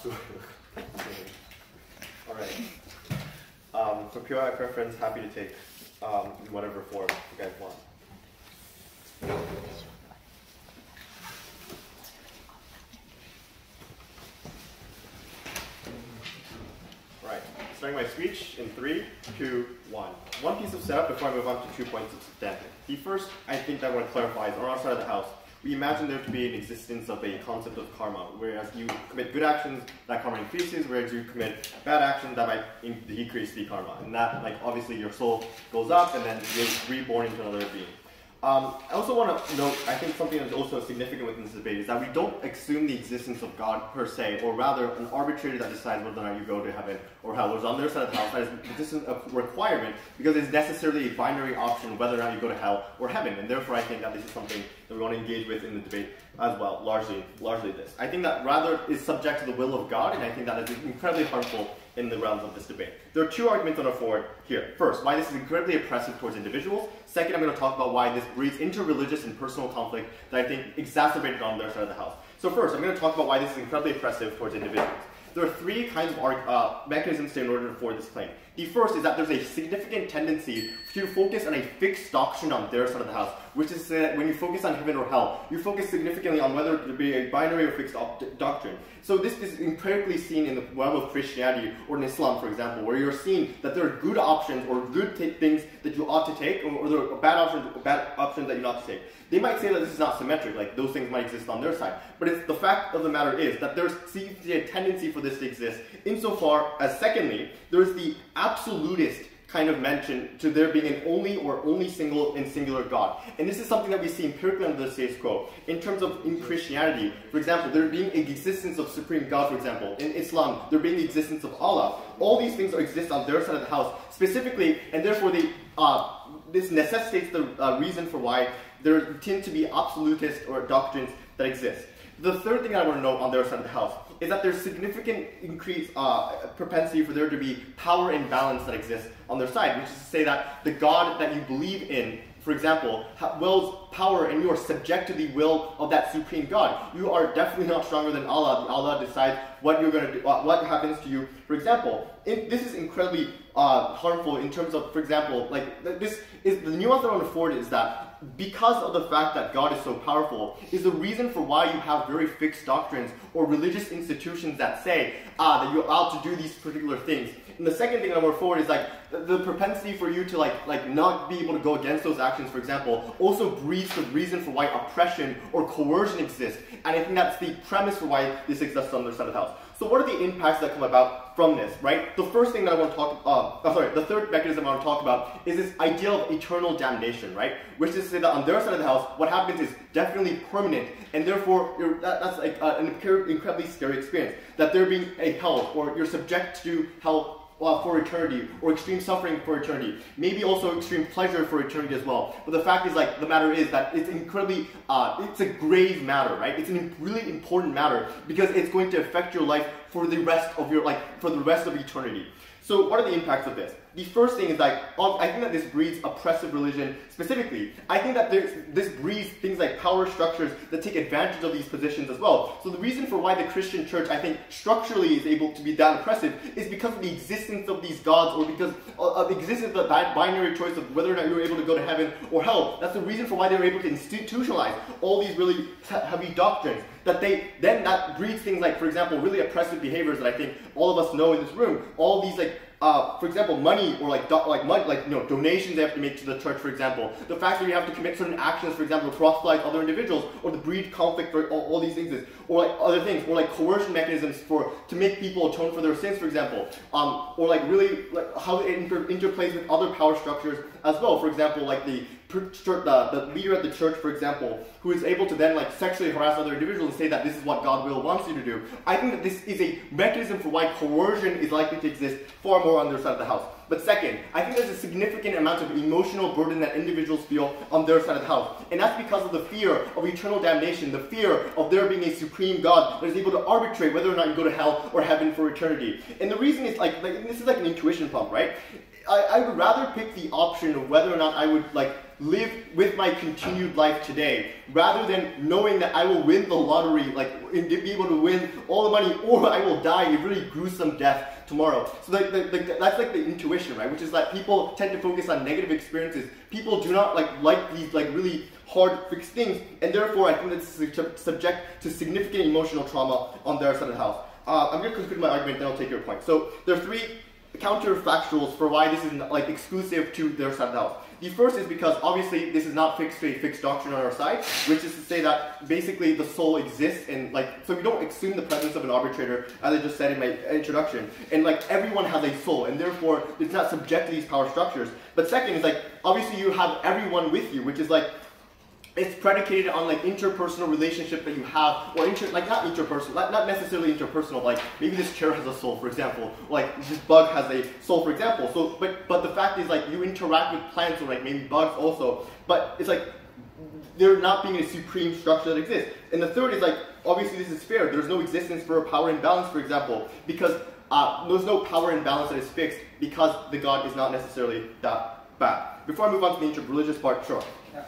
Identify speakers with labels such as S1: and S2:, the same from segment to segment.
S1: Absolutely. All right. For pure preference, happy to take whatever form you guys want. Right. Starting my speech in 3, 2, 1. One piece of setup before I move on to 2 points of substantive. The first, I think that I want to clarify is on our side of the house, we imagine there to be an existence of a concept of karma, whereas you commit good actions, that karma increases, whereas you commit bad actions, that might decrease the karma. And that, like, obviously your soul goes up and then you're reborn into another being. I also want to note, I think something that's also significant within this debate is that we don't assume the existence of God per se, or rather an arbitrator that decides whether or not you go to heaven or hell. Whereas on their side of the house, that is a requirement because it's necessarily a binary option whether or not you go to hell or heaven. And therefore, I think that this is something that we want to engage with in the debate as well, largely this. I think that rather is subject to the will of God, and I think that is incredibly harmful in the realms of this debate. There are 2 arguments on our forward here. First, why this is incredibly oppressive towards individuals. Second, I'm going to talk about why this breeds interreligious and personal conflict that I think exacerbated on their side of the house. So first, I'm going to talk about why this is incredibly oppressive towards individuals. There are 3 kinds of mechanisms in order for this claim. The first is that there's a significant tendency to focus on a fixed doctrine on their side of the house, which is that when you focus on heaven or hell, you focus significantly on whether to be a binary or fixed doctrine. So this is empirically seen in the realm of Christianity or in Islam, for example, where you're seeing that there are good options or good things that you ought to take, or there are bad options that you ought to take. They might say that this is not symmetric, like those things might exist on their side. But it's the fact of the matter is that there seems to be a tendency for this to exist insofar as, secondly, there's the absolutist kind of mention to there being an only or only single and singular God. And this is something that we see empirically under the status quo. In terms of in Christianity, for example, there being an existence of supreme God, for example. In Islam, there being the existence of Allah. All these things exist on their side of the house specifically, and therefore this necessitates the reason for why there tend to be absolutist or doctrines that exist. The third thing I want to note on their side of the house is that there's significant increased propensity for there to be power imbalance that exists on their side, which is to say that the God that you believe in, for example, wills power and you are subject to the will of that supreme God. You are definitely not stronger than Allah. Allah decides what you're going to do, what happens to you. For example, this is incredibly harmful in terms of, for example, like this is the nuance I want to afford is that because of the fact that God is so powerful is the reason for why you have very fixed doctrines or religious institutions that say that you're allowed to do these particular things. And the second thing I want to forward is like the propensity for you to like not be able to go against those actions, for example, also breeds the reason for why oppression or coercion exists. And I think that's the premise for why this exists on their side of the house. So what are the impacts that come about from this, right? The first thing that I want to talk the third mechanism I want to talk about is this idea of eternal damnation, right? Which is to say that on their side of the house, what happens is definitely permanent, and therefore that's like an incredibly scary experience. That there being a hell, or you're subject to hell for eternity, or extreme suffering for eternity, maybe also extreme pleasure for eternity as well. But the fact is, like, the matter is that it's incredibly, it's a grave matter, right? It's a really important matter because it's going to affect your life for the rest of your, for the rest of eternity. So what are the impacts of this? The first thing is I think that this breeds oppressive religion specifically. I think that this breeds things like power structures that take advantage of these positions as well. So the reason for why the Christian church, I think, structurally is able to be that oppressive is because of the existence of these gods, or because of the existence of that binary choice of whether or not you're able to go to heaven or hell. That's the reason for why they're able to institutionalize all these really heavy doctrines. That breeds things like, for example, really oppressive behaviors that I think all of us know in this room. All these for example, money or donations they have to make to the church, for example. The fact that you have to commit certain actions, for example, to proselytize other individuals, or to breed conflict, for all these things, or like other things, or like coercion mechanisms to make people atone for their sins, for example, or like really how it interplays with other power structures as well. For example, like the leader at the church, for example, who is able to then sexually harass other individuals and say that this is what God will wants you to do. I think that this is a mechanism for why coercion is likely to exist far more on their side of the house. But second, I think there's a significant amount of emotional burden that individuals feel on their side of the house. And that's because of the fear of eternal damnation, the fear of there being a supreme God that is able to arbitrate whether or not you go to hell or heaven for eternity. And the reason is this is like an intuition pump, right? I would rather pick the option of whether or not I would live with my continued life today, rather than knowing that I will win the lottery, like, and be able to win all the money, or I will die a really gruesome death tomorrow. So that's like the intuition, right? Which is that people tend to focus on negative experiences. People do not like these really hard fixed things, and therefore I think this is subject to significant emotional trauma on their side of the house. I'm going to conclude my argument, then I'll take your point. So there are three counterfactuals for why this is like exclusive to their side of the house. The first is because obviously this is not fixed to a fixed doctrine on our side, which is to say that basically the soul exists, and so we don't assume the presence of an arbitrator, as I just said in my introduction, and everyone has a soul, and therefore it's not subject to these power structures. But second is obviously you have everyone with you, which is it's predicated on interpersonal relationship that you have, or not interpersonal, not necessarily interpersonal. Maybe this chair has a soul, for example. This bug has a soul, for example. So, but the fact is you interact with plants or maybe bugs also. But it's there not being a supreme structure that exists. And the third is obviously this is fair. There's no existence for a power imbalance, for example, because there's no power imbalance that is fixed because the God is not necessarily that bad. Before I move on to the interreligious part, sure.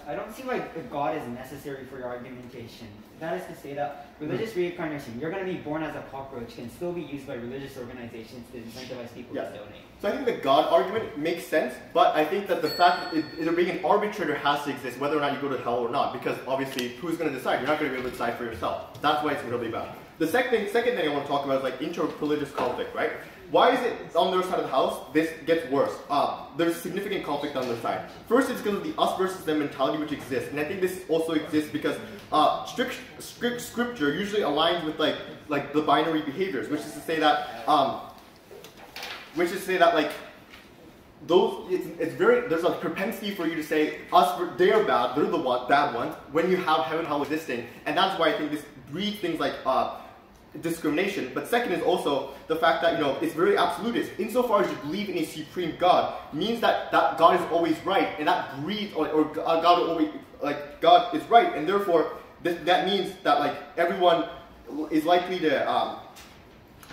S2: I don't see why God is necessary for your argumentation. That is to say that religious reincarnation, you're going to be born as a cockroach, can still be used by religious organizations to incentivize people to donate.
S1: So I think the God argument makes sense, but I think that the fact that there being an arbitrator has to exist, whether or not you go to hell or not, because obviously who's going to decide? You're not going to be able to decide for yourself. That's why it's really bad. The second thing I want to talk about is interreligious conflict, right? Why is it on their side of the house this gets worse? There's significant conflict on their side. First, it's because of the us versus them mentality which exists, and I think this also exists because strict scripture usually aligns with the binary behaviors, which is to say that there's a propensity for you to say they're bad, they're the bad ones when you have heaven hell existing, and that's why I think this breeds things like discrimination. But second is also the fact that it's very absolutist. Insofar as you believe in a supreme God means that God is always right, and that breeds or God always God is right, and therefore that means that everyone is likely to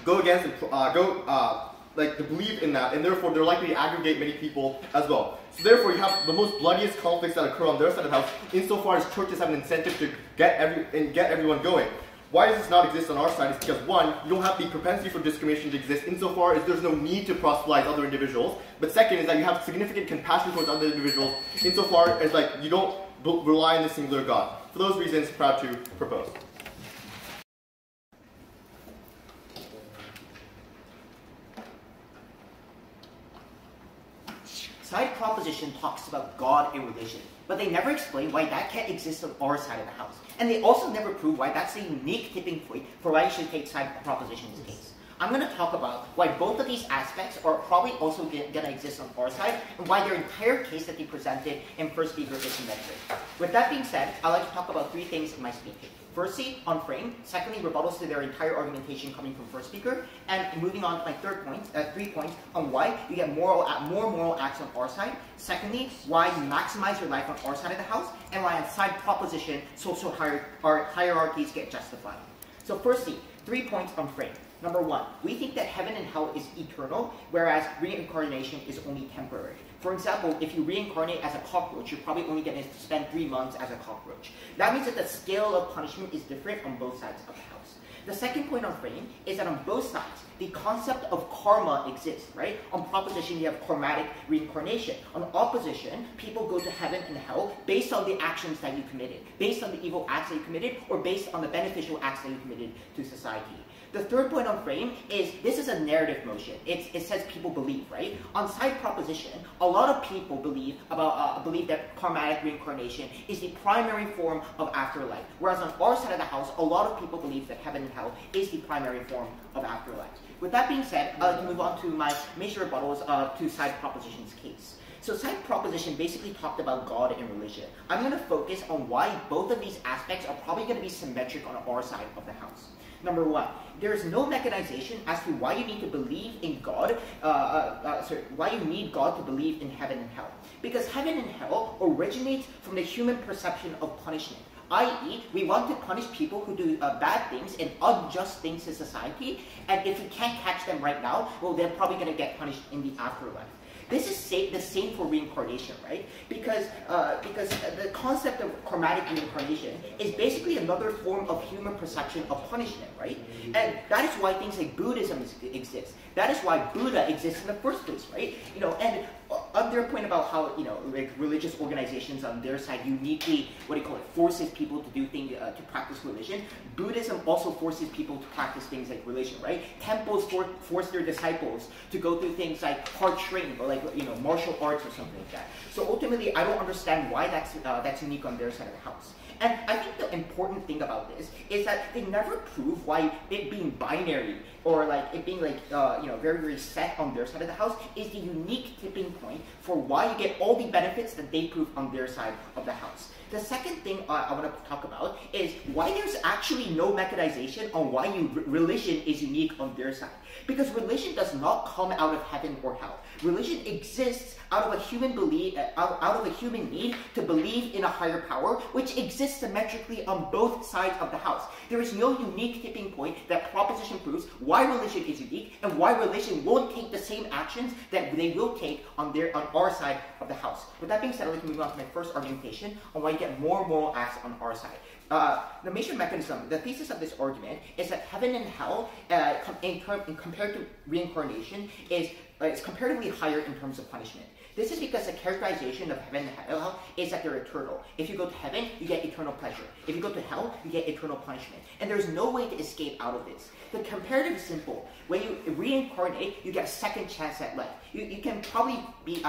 S1: go against to believe in that, and therefore they're likely to aggregate many people as well. So therefore you have the most bloodiest conflicts that occur on their side of the house, insofar as churches have an incentive to get everyone going. Why does this not exist on our side? It's because one, you don't have the propensity for discrimination to exist insofar as there's no need to proselytize other individuals. But second is that you have significant compassion towards other individuals insofar as you don't rely on the singular God. For those reasons, proud to propose.
S3: Side proposition talks about God and religion, but they never explain why that can't exist on our side of the house. And they also never prove why that's a unique tipping point for why you should take side proposition's case. I'm going to talk about why both of these aspects are probably also going to exist on our side, and why their entire case that they presented in first speaker is symmetric. With that being said, I'd like to talk about three things in my speech. Firstly, on frame. Secondly, rebuttals to their entire argumentation coming from first speaker. And moving on to my 3 points on why you get more moral acts on our side. Secondly, why you maximize your life on our side of the house, and why on side proposition, social hierarchies get justified. So firstly, 3 points on frame. Number one, we think that heaven and hell is eternal, whereas reincarnation is only temporary. For example, if you reincarnate as a cockroach, you're probably only going to spend 3 months as a cockroach. That means that the scale of punishment is different on both sides of the house. The second point on frame is that on both sides, the concept of karma exists, right? On proposition, you have karmatic reincarnation. On opposition, people go to heaven and hell based on the actions that you committed, based on the evil acts that you committed, or based on the beneficial acts that you committed to society. The third point on frame is this is a narrative motion. It says people believe, right? On side proposition, a lot of people believe that karmatic reincarnation is the primary form of afterlife. Whereas on our side of the house, a lot of people believe that heaven and hell is the primary form of afterlife. With that being said, I'd like to move on to my major rebuttals to side proposition's case. So side proposition basically talked about God and religion. I'm going to focus on why both of these aspects are probably going to be symmetric on our side of the house. Number one, there is no mechanization as to why you need to believe in God, why you need God to believe in heaven and hell. Because heaven and hell originates from the human perception of punishment. I.e., we want to punish people who do bad things and unjust things in society, and if we can't catch them right now, well, they're probably going to get punished in the afterlife. This is the same for reincarnation, right? Because the concept of karmatic reincarnation is basically another form of human perception of punishment, right? And that is why things like Buddhism exist. That is why Buddha exists in the first place, right? And on their point about how, like religious organizations on their side uniquely, forces people to do things, to practice religion, Buddhism also forces people to practice things like religion, right? Temples force their disciples to go through things like hard training or like, martial arts or something like that. So ultimately, I don't understand why that's unique on their side of the house. And I think the important thing about this is that they never prove why it being binary or like it being like very, very set on their side of the house is the unique tipping point for why you get all the benefits that they prove on their side of the house. The second thing I want to talk about is why there's actually no mechanization on why religion is unique on their side. Because religion does not come out of heaven or hell. Religion exists out of a human need to believe in a higher power, which exists symmetrically on both sides of the house. There is no unique tipping point that proposition proves why religion is unique and why religion won't take the same actions that they will take on our side of the house. With that being said, I'd like to move on to my first argumentation on why you get more moral acts on our side. The major mechanism, the thesis of this argument is that heaven and hell, compared to reincarnation, is comparatively higher in terms of punishment. This is because the characterization of heaven and hell is that they're eternal. If you go to heaven, you get eternal pleasure. If you go to hell, you get eternal punishment. And there's no way to escape out of this. The comparative is simple. When you reincarnate, you get a second chance at life. You can probably be,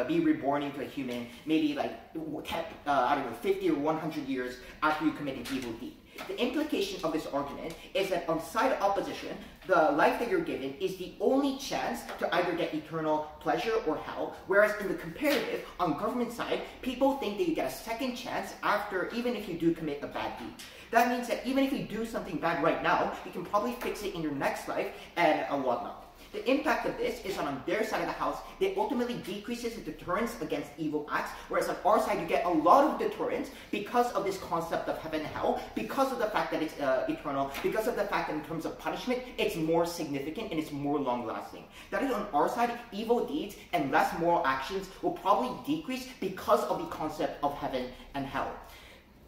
S3: be reborn into a human, maybe like, 50 or 100 years after you commit an evil deed. The implication of this argument is that on side opposition, the life that you're given is the only chance to either get eternal pleasure or hell, whereas in the comparative, on government side, people think that you get a second chance after, even if you do commit a bad deed. That means that even if you do something bad right now, you can probably fix it in your next life and whatnot. The impact of this is on their side of the house, it ultimately decreases the deterrence against evil acts, whereas on our side you get a lot of deterrence because of this concept of heaven and hell, because of the fact that it's eternal, because of the fact that in terms of punishment, it's more significant and it's more long-lasting. That is on our side, evil deeds and less moral actions will probably decrease because of the concept of heaven and hell.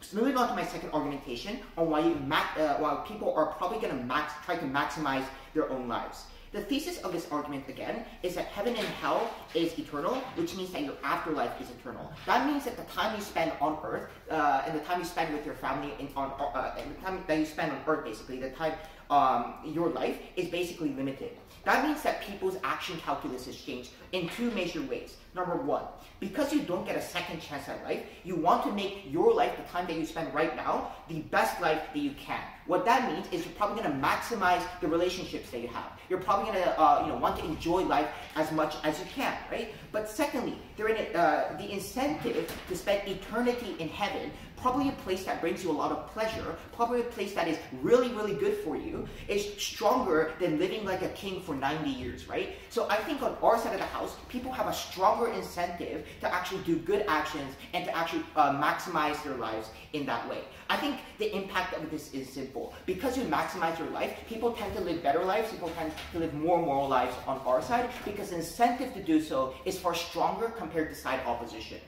S3: So moving on to my second argumentation on why people are probably going to try to maximize their own lives. The thesis of this argument, again, is that heaven and hell is eternal, which means that your afterlife is eternal. That means that the time you spend on earth, and the time you spend with your family, and the time that you spend on earth, basically, the time your life is basically limited. That means that people's action calculus is changed in two major ways. Number one, because you don't get a second chance at life, you want to make your life, the time that you spend right now, the best life that you can. What that means is you're probably going to maximize the relationships that you have. You're probably going to want to enjoy life as much as you can, right? But secondly, the incentive to spend eternity in heaven, probably a place that brings you a lot of pleasure, probably a place that is really, really good for you, is stronger than living like a king for 90 years, right? So I think on our side of the house, people have a stronger incentive to actually do good actions and to actually maximize their lives in that way. I think the impact of this is simple. Because you maximize your life, people tend to live better lives, people tend to live more moral lives on our side, because the incentive to do so is far stronger compared to side opposition.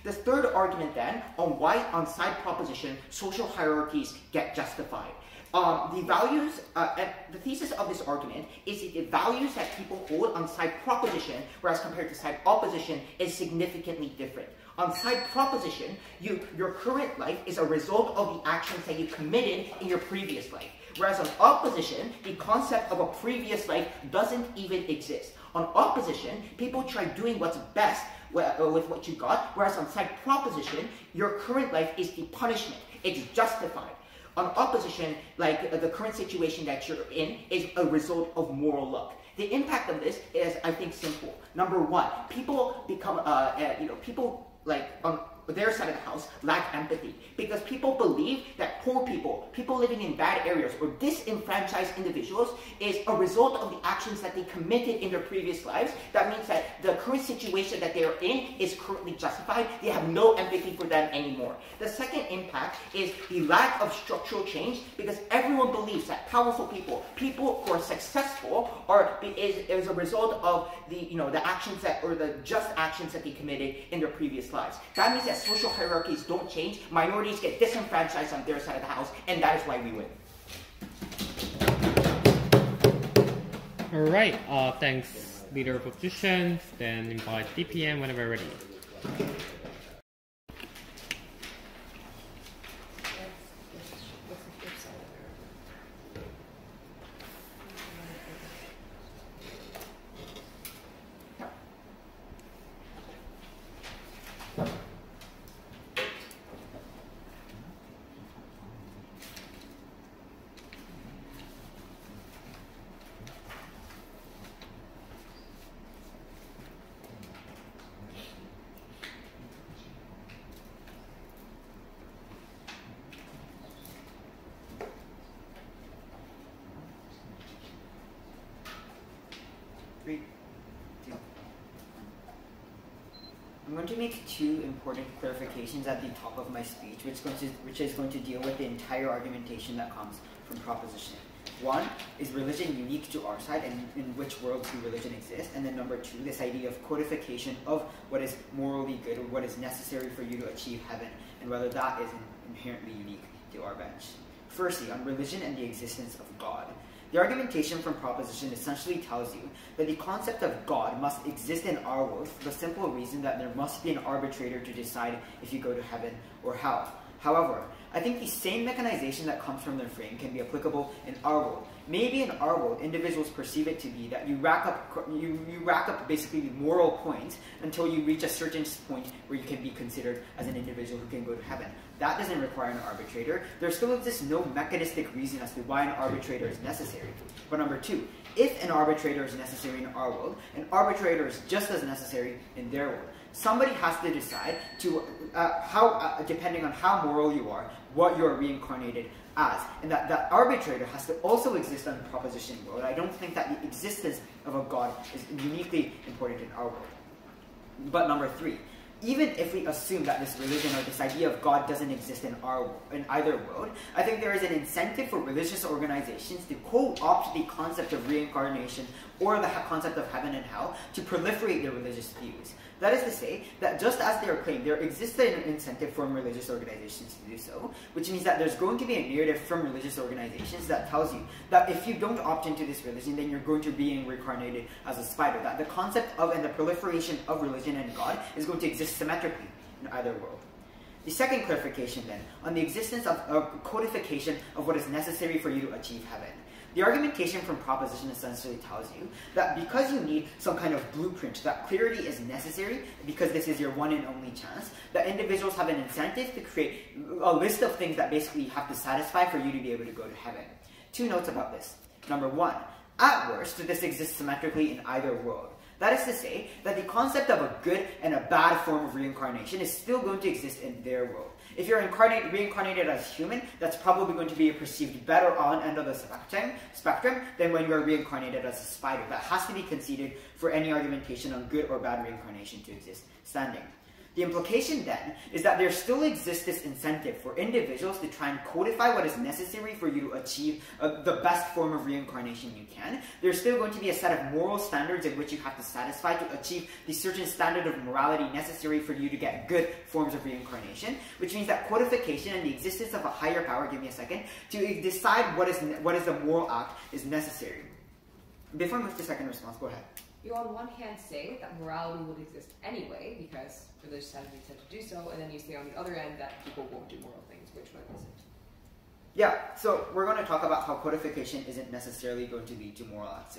S3: The third argument then, on why on side proposition, social hierarchies get justified. The thesis of this argument is that the values that people hold on side proposition, whereas compared to side opposition, is significantly different. On side proposition, your current life is a result of the actions that you committed in your previous life. Whereas on opposition, the concept of a previous life doesn't even exist. On opposition, people try doing what's best with what you got, whereas on side proposition, your current life is the punishment. It's justified. On opposition, like the current situation that you're in is a result of moral luck. The impact of this is, I think, simple. Number one, people become, their side of the house lack empathy, because people believe that poor people, people living in bad areas, or disenfranchised individuals is a result of the actions that they committed in their previous lives. That means that the current situation that they are in is currently justified. They have no empathy for them anymore. The second impact is the lack of structural change, because everyone believes that powerful people, people who are successful, is a result of the actions or the just actions that they committed in their previous lives. That means that social hierarchies don't change, minorities get disenfranchised on their side of the house, and that is why we win.
S4: Alright, thanks, leader of opposition. Then invite DPM whenever ready.
S2: I'm going to make two important clarifications at the top of my speech, which is going to deal with the entire argumentation that comes from proposition. One, is religion unique to our side, and in which worlds do religion exist? And then number two, this idea of codification of what is morally good, or what is necessary for you to achieve heaven, and whether that is inherently unique to our bench. Firstly, on religion and the existence of God. The argumentation from proposition essentially tells you that the concept of God must exist in our world for the simple reason that there must be an arbitrator to decide if you go to heaven or hell. However, I think the same mechanization that comes from their frame can be applicable in our world. Maybe in our world, individuals perceive it to be that you rack up basically moral points until you reach a certain point where you can be considered as an individual who can go to heaven. That doesn't require an arbitrator. There still exists no mechanistic reason as to why an arbitrator is necessary. But number two, if an arbitrator is necessary in our world, an arbitrator is just as necessary in their world. Somebody has to decide depending on how moral you are, what you are reincarnated as. And that arbitrator has to also exist on the proposition world. I don't think that the existence of a God is uniquely important in our world. But number three, even if we assume that this religion or this idea of God doesn't exist in either world, I think there is an incentive for religious organizations to co-opt the concept of reincarnation or the concept of heaven and hell to proliferate their religious views. That is to say, that just as they are claimed, there exists an incentive from religious organizations to do so, which means that there's going to be a narrative from religious organizations that tells you that if you don't opt into this religion, then you're going to be reincarnated as a spider. That the concept of and the proliferation of religion and God is going to exist symmetrically in either world. The second clarification then, on the existence of a codification of what is necessary for you to achieve heaven. The argumentation from proposition essentially tells you that because you need some kind of blueprint, that clarity is necessary, because this is your one and only chance, that individuals have an incentive to create a list of things that basically you have to satisfy for you to be able to go to heaven. Two notes about this. Number one, at worst, this exists symmetrically in either world. That is to say that the concept of a good and a bad form of reincarnation is still going to exist in their world. If you're reincarnated as human, that's probably going to be perceived better on end of the spectrum than when you're reincarnated as a spider. That has to be conceded for any argumentation on good or bad reincarnation to exist standing. The implication then is that there still exists this incentive for individuals to try and codify what is necessary for you to achieve the best form of reincarnation you can. There's still going to be a set of moral standards in which you have to satisfy to achieve the certain standard of morality necessary for you to get good forms of reincarnation, which means that codification and the existence of a higher power, give me a second, to decide what is the moral act is necessary. Before I move to the second response, go ahead.
S5: You on one hand say that morality would exist anyway because religious societies tend to do so, and then you say on the other end that people won't do moral things. Which one is it?
S2: Yeah, so we're going to talk about how codification isn't necessarily going to lead to moral acts,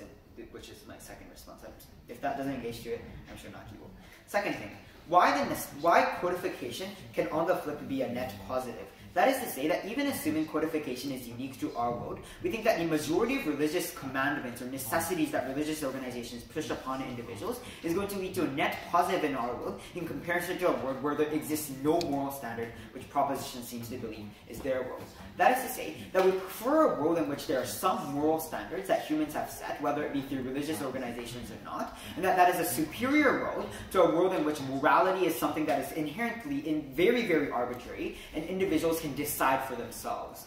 S2: which is my second response. If that doesn't engage to it, I'm sure not you will. Second thing, why codification can on the flip be a net positive? That is to say that even assuming codification is unique to our world, we think that the majority of religious commandments or necessities that religious organizations push upon individuals is going to lead to a net positive in our world in comparison to a world where there exists no moral standard, which proposition seems to believe is their world. That is to say that we prefer a world in which there are some moral standards that humans have set, whether it be through religious organizations or not, and that is a superior world to a world in which morality is something that is inherently very, very arbitrary, and individuals can decide for themselves.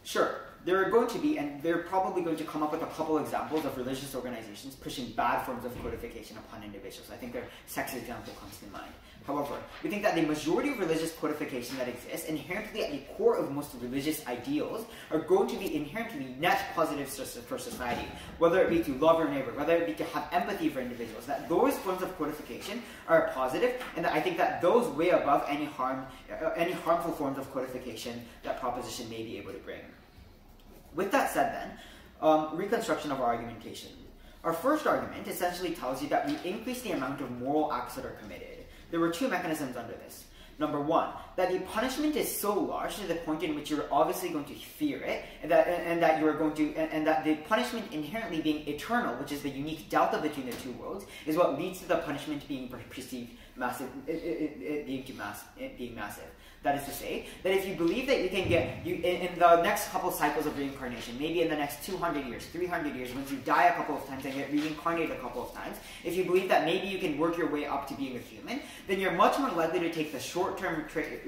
S2: Sure, there are going to be, and they're probably going to come up with a couple examples of religious organizations pushing bad forms of codification upon individuals. I think their sex example comes to mind. However, we think that the majority of religious codification that exists, inherently at the core of most religious ideals, are going to be inherently net positives for society, whether it be to love your neighbor, whether it be to have empathy for individuals, that those forms of codification are positive, and that I think that those weigh above any harmful forms of codification that proposition may be able to bring. With that said then, reconstruction of our argumentation. Our first argument essentially tells you that we increase the amount of moral acts that are committed. There were two mechanisms under this. Number one, that the punishment is so large to the point in which you're obviously going to fear it, and that the punishment inherently being eternal, which is the unique delta between the two worlds, is what leads to the punishment being perceived massive, being massive. That is to say, that if you believe that you can get, in the next couple cycles of reincarnation, maybe in the next 200 years, 300 years, once you die a couple of times and get reincarnated a couple of times, if you believe that maybe you can work your way up to being a human, then you're much more likely to take the short-term,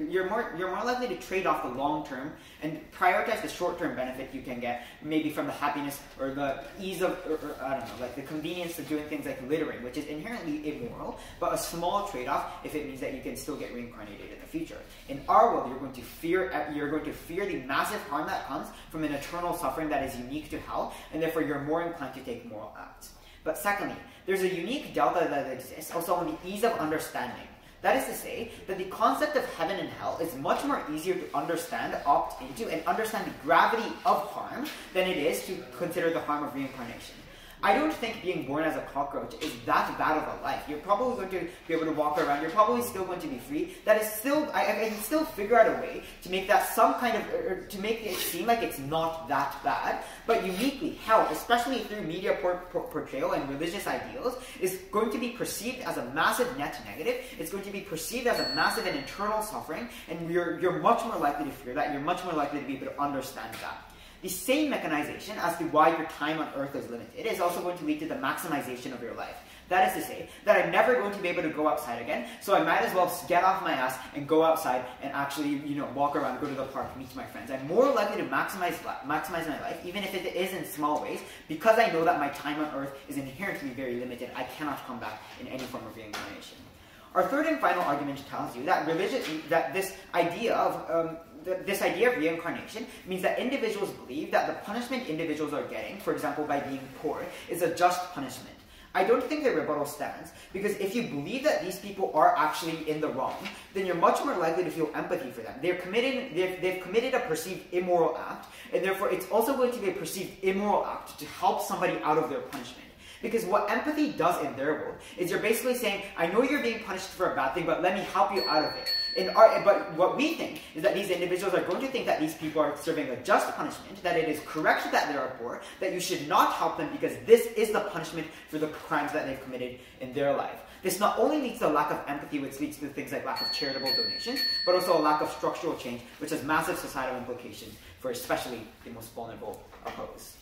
S2: you're more likely to trade off the long-term and prioritize the short-term benefit you can get, maybe from the happiness or the ease of, or I don't know, like the convenience of doing things like littering, which is inherently immoral, but a small trade-off if it means that you can still get reincarnated in the future. In our world, you're going to fear the massive harm that comes from an eternal suffering that is unique to hell, and therefore you're more inclined to take moral acts. But secondly, there's a unique delta that exists also on the ease of understanding. That is to say, that the concept of heaven and hell is much more easier to understand, opt into, and understand the gravity of harm than it is to consider the harm of reincarnation. I don't think being born as a cockroach is that bad of a life. You're probably going to be able to walk around. You're probably still going to be free. That is still, I can still figure out a way to make that some kind of, to make it seem like it's not that bad. But uniquely, hell, especially through media portrayal and religious ideals, is going to be perceived as a massive net negative. It's going to be perceived as a massive and internal suffering, and you're much more likely to fear that. You're much more likely to be able to understand that. The same mechanization as to why your time on earth is limited is also going to lead to the maximization of your life. That is to say, that I'm never going to be able to go outside again, so I might as well get off my ass and go outside and actually, walk around, go to the park, meet my friends. I'm more likely to maximize my life, even if it is in small ways, because I know that my time on earth is inherently very limited. I cannot come back in any form of reincarnation. Our third and final argument tells you that this idea of reincarnation means that individuals believe that the punishment individuals are getting, for example by being poor, is a just punishment. I don't think the rebuttal stands, because if you believe that these people are actually in the wrong, then you're much more likely to feel empathy for them. They've committed a perceived immoral act, and therefore it's also going to be a perceived immoral act to help somebody out of their punishment. Because what empathy does in their world is you're basically saying, I know you're being punished for a bad thing, but let me help you out of it. But what we think is that these individuals are going to think that these people are serving a just punishment, that it is correct that they are poor, that you should not help them because this is the punishment for the crimes that they've committed in their life. This not only leads to a lack of empathy, which leads to things like lack of charitable donations, but also a lack of structural change, which has massive societal implications for especially the most vulnerable opposed.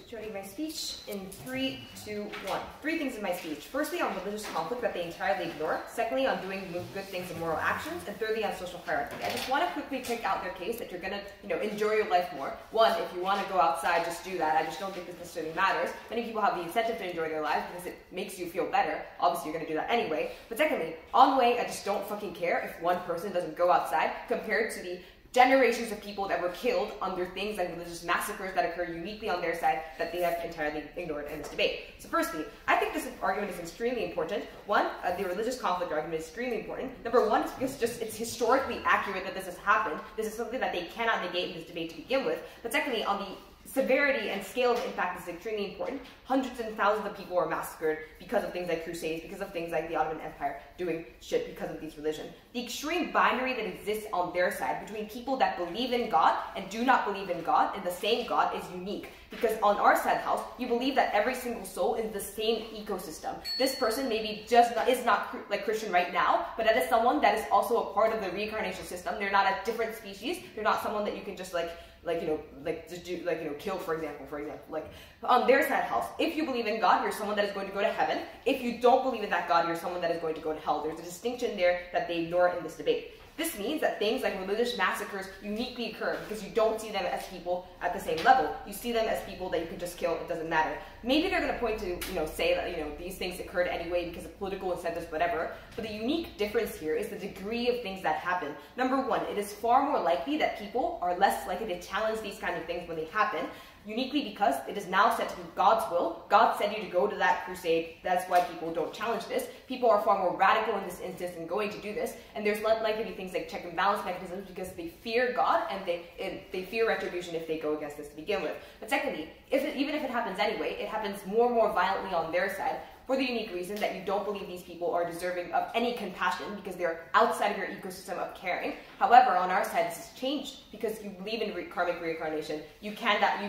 S5: Joining my speech in 3, 2, 1. 3 things in my speech. Firstly, on religious conflict that they entirely ignore. Secondly, on doing good things and moral actions. And thirdly, on social hierarchy. I just want to quickly pick out their case that you're going to, enjoy your life more. One, if you want to go outside, just do that. I just don't think this necessarily matters. Many people have the incentive to enjoy their lives because it makes you feel better. Obviously, you're going to do that anyway. But secondly, on the way, I just don't fucking care if one person doesn't go outside compared to the generations of people that were killed under things like religious massacres that occur uniquely on their side that they have entirely ignored in this debate. So firstly, I think this argument is extremely important. One, the religious conflict argument is extremely important. Number one, is because it's historically accurate that this has happened. This is something that they cannot negate in this debate to begin with. But secondly, on the severity and scale of impact is extremely important. Hundreds and thousands of people are massacred because of things like crusades, because of things like the Ottoman Empire doing shit because of these religions. The extreme binary that exists on their side between people that believe in God and do not believe in God and the same God is unique. Because on our side house, you believe that every single soul is the same ecosystem. This person maybe is not like Christian right now, but that is someone that is also a part of the reincarnation system. They're not a different species. They're not someone that you can just kill, for example. Like on their side house, if you believe in God, you're someone that is going to go to heaven. If you don't believe in that God, you're someone that is going to go to hell. There's a distinction there that they ignore in this debate. This means that things like religious massacres uniquely occur because you don't see them as people at the same level. You see them as people that you can just kill, it doesn't matter. Maybe they're going to point to, say that, these things occurred anyway because of political incentives, whatever. But the unique difference here is the degree of things that happen. Number one, it is far more likely that people are less likely to challenge these kind of things when they happen. Uniquely because it is now said to be God's will. God said you to go to that crusade. That's why people don't challenge this. People are far more radical in this instance and going to do this. And there's less likely to be things like check and balance mechanisms because they fear God and they fear retribution if they go against this to begin with. But secondly, even if it happens anyway, it happens more and more violently on their side for the unique reason that you don't believe these people are deserving of any compassion because they're outside of your ecosystem of caring. However, on our side, this has changed because you believe in karmic reincarnation. You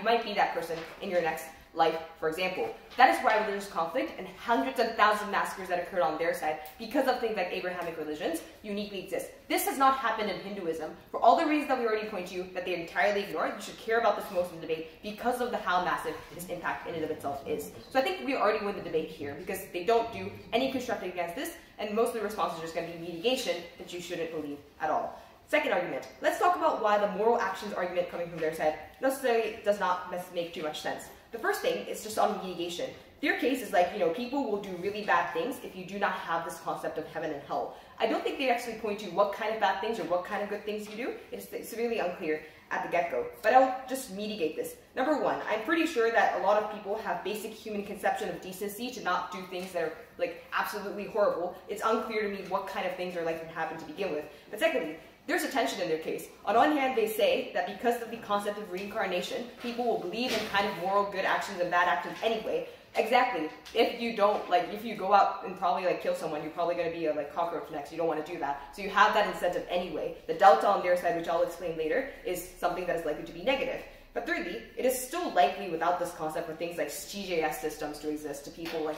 S5: might be that person in your next life, for example. That is why religious conflict and hundreds of thousands of massacres that occurred on their side because of things like Abrahamic religions uniquely exist. This has not happened in Hinduism for all the reasons that we already point to you that they entirely ignore. You should care about this most in the debate because of how massive this impact in and of itself is. So I think we already win the debate here because they don't do any constructive against this and most of the responses are just going to be mitigation that you shouldn't believe at all. Second argument, let's talk about why the moral actions argument coming from their side necessarily does not make too much sense. The first thing is just on mitigation. Their case is like, people will do really bad things if you do not have this concept of heaven and hell. I don't think they actually point to what kind of bad things or what kind of good things you do. It's really unclear at the get-go. But I'll just mitigate this. Number one, I'm pretty sure that a lot of people have basic human conception of decency to not do things that are absolutely horrible. It's unclear to me what kind of things are likely to happen to begin with. But secondly, there's a tension in their case. On one hand, they say that because of the concept of reincarnation, people will believe in kind of moral good actions and bad actions anyway. Exactly. If you don't, if you go out and probably kill someone, you're probably going to be a cockroach next. You don't want to do that. So you have that incentive anyway. The delta on their side, which I'll explain later, is something that is likely to be negative. But thirdly, it is still likely without this concept for things like TJS systems to exist to people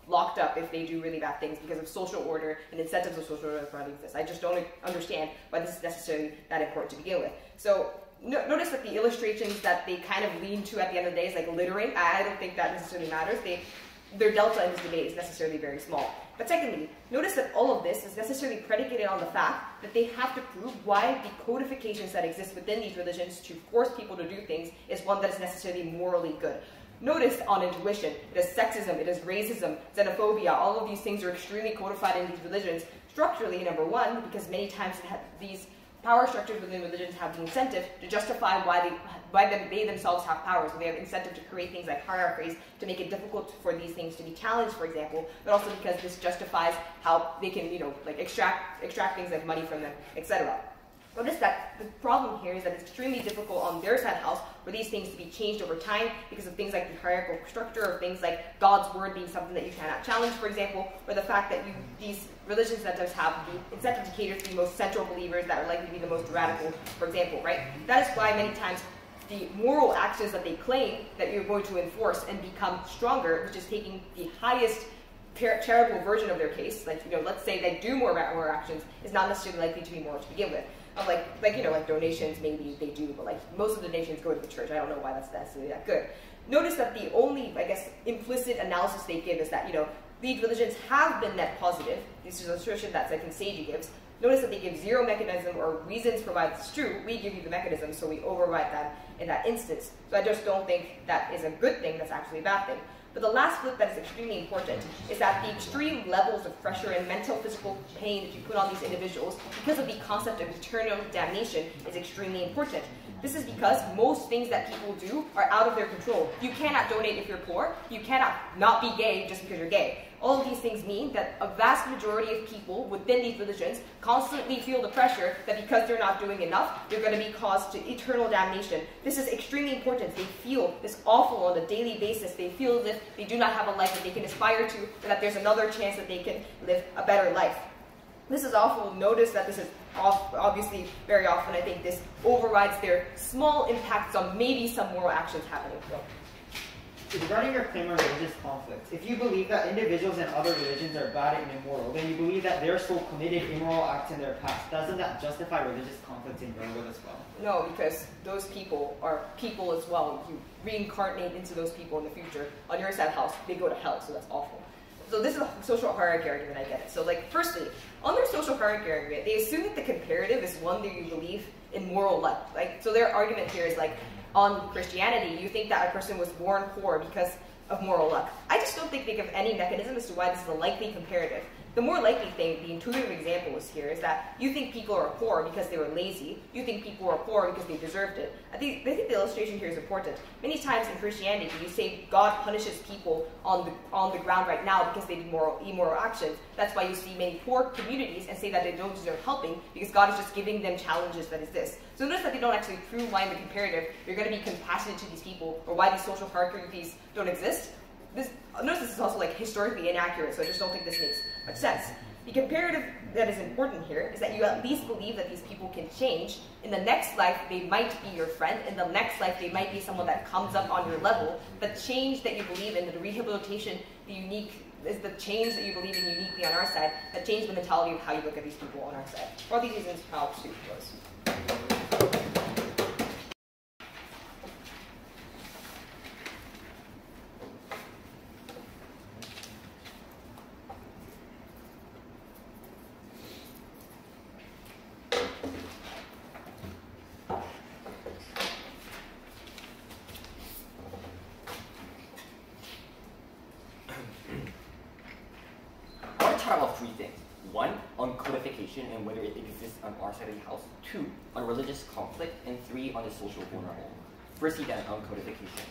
S5: locked up if they do really bad things because of social order and incentives of social order probably exist. I just don't understand why this is necessarily that important to begin with. So notice that the illustrations that they kind of lean to at the end of the day is littering. I don't think that necessarily matters. Their delta in this debate is necessarily very small. But secondly, notice that all of this is necessarily predicated on the fact that they have to prove why the codifications that exist within these religions to force people to do things is one that is necessarily morally good. Notice on intuition, it is sexism, it is racism, xenophobia, all of these things are extremely codified in these religions. Structurally, number one, because many times these power structures within religions have the incentive to justify why they themselves have power. So they have incentive to create things like hierarchies to make it difficult for these things to be challenged, for example, but also because this justifies how they can, extract things like money from them, etc. Notice that the problem here is that it's extremely difficult on their side house for these things to be changed over time because of things like the hierarchical structure or things like God's word being something that you cannot challenge, for example, or the fact that these religions that does have the incentive to cater to the most central believers that are likely to be the most radical, for example, right? That is why many times the moral actions that they claim that you're going to enforce and become stronger, which is taking the highest charitable version of their case, let's say they do more actions, is not necessarily likely to be moral to begin with. Like donations, maybe they do, but most of the donations go to the church. I don't know why that's necessarily that good. Notice that the only, implicit analysis they give is that, these religions have been net positive. This is an assertion that Seiji gives. Notice that they give zero mechanism or reasons provided it's true. We give you the mechanism, so we override that in that instance. So I just don't think that is a good thing. That's actually a bad thing. But the last flip that is extremely important is that the extreme levels of pressure and mental, physical pain that you put on these individuals because of the concept of eternal damnation is extremely important. This is because most things that people do are out of their control. You cannot donate if you're poor. You cannot not be gay just because you're gay. all of these things mean that a vast majority of people within these religions constantly feel the pressure that because they're not doing enough, they're going to be caused to eternal damnation. This is extremely important. They feel this awful on a daily basis. They feel as if they do not have a life that they can aspire to, or that there's another chance that they can live a better life. This is awful. Notice that this is obviously very often, I think, this overrides their small impacts on maybe some moral actions happening.
S2: Regarding your claim of religious conflicts, if you believe that individuals in other religions are bad and immoral, then you believe that their soul committed immoral acts in their past. Doesn't that justify religious conflicts in your world as well?
S5: No, because those people are people as well. You reincarnate into those people in the future. On your side of the house, they go to hell, so that's awful. So this is a social hierarchy argument, I get it. So like, firstly, on their social hierarchy argument, they assume that the comparative is one that you believe in moral life. Like, so their argument here is like, on Christianity, you think that a person was born poor because of moral luck. I just don't think they give any mechanism as to why this is a likely comparative. The more likely thing, the intuitive example is here, is that you think people are poor because they were lazy. You think people are poor because they deserved it. I think the illustration here is important. Many times in Christianity, you say God punishes people on the ground right now because they did immoral actions. That's why you see many poor communities and say that they don't deserve helping because God is just giving them challenges that is this. So notice that they don't actually prove why in the comparative you're going to be compassionate to these people or why these social hierarchies don't exist. Notice this is also like historically inaccurate, so I just don't think this makes much sense. The comparative that is important here is that you at least believe that these people can change. In the next life, they might be your friend. In the next life, they might be someone that comes up on your level. The change that you believe in, the rehabilitation, is the change that you believe in uniquely on our side, that change the mentality of how you look at these people on our side. For all these reasons, I'll pursue those.
S3: And whether it exists on our side of the house, 2, on religious conflict, and 3, on the social vulnerable. Firstly, then, on codification.